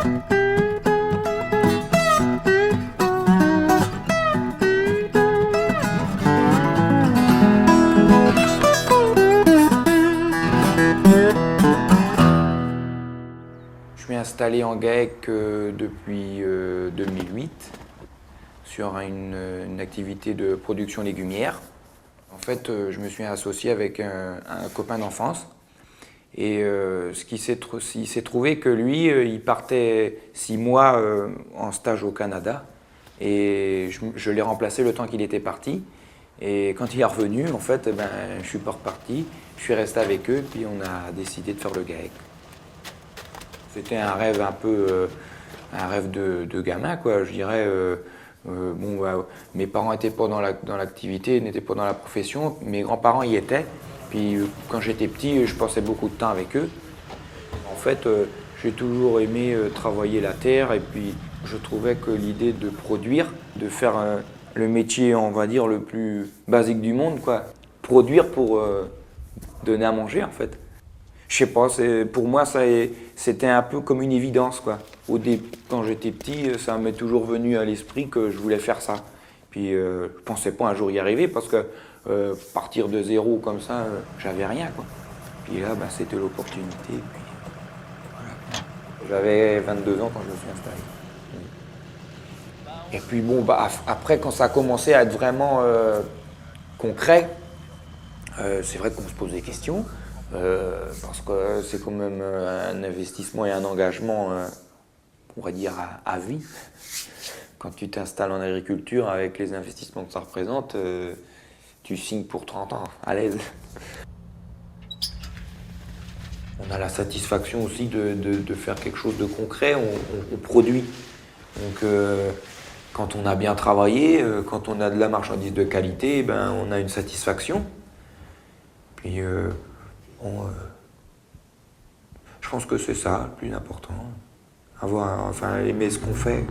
Je suis installé en GAEC depuis 2008 sur une activité de production légumière. En fait, je me suis associé avec un copain d'enfance et il s'est trouvé que lui, il partait 6 mois en stage au Canada et je l'ai remplacé le temps qu'il était parti. Et quand il est revenu, en fait, je suis pas reparti, je suis resté avec eux puis on a décidé de faire le GAEC. C'était un rêve un rêve de gamin, quoi. Je dirais, mes parents n'étaient pas dans l'activité, n'étaient pas dans la profession. Mes grands-parents y étaient. Puis quand j'étais petit, je passais beaucoup de temps avec eux. En fait, j'ai toujours aimé travailler la terre et puis je trouvais que l'idée de produire, de faire le métier, on va dire, le plus basique du monde, quoi. Produire pour donner à manger, en fait. Je sais pas, pour moi, c'était un peu comme une évidence, quoi. Quand j'étais petit, ça m'est toujours venu à l'esprit que je voulais faire ça. Puis je pensais pas un jour y arriver parce que partir de zéro comme ça, j'avais rien, quoi. Puis là, c'était l'opportunité. Puis voilà. J'avais 22 ans quand je me suis installé. Et puis bon, après, quand ça a commencé à être vraiment concret, c'est vrai qu'on se pose des questions. Parce que c'est quand même un investissement et un engagement, on va dire, à vie. Quand tu t'installes en agriculture avec les investissements que ça représente, tu signes pour 30 ans, à l'aise. On a la satisfaction aussi de faire quelque chose de concret, on produit. Donc quand on a bien travaillé, quand on a de la marchandise de qualité, on a une satisfaction. Puis je pense que c'est ça le plus important. Aimer ce qu'on fait.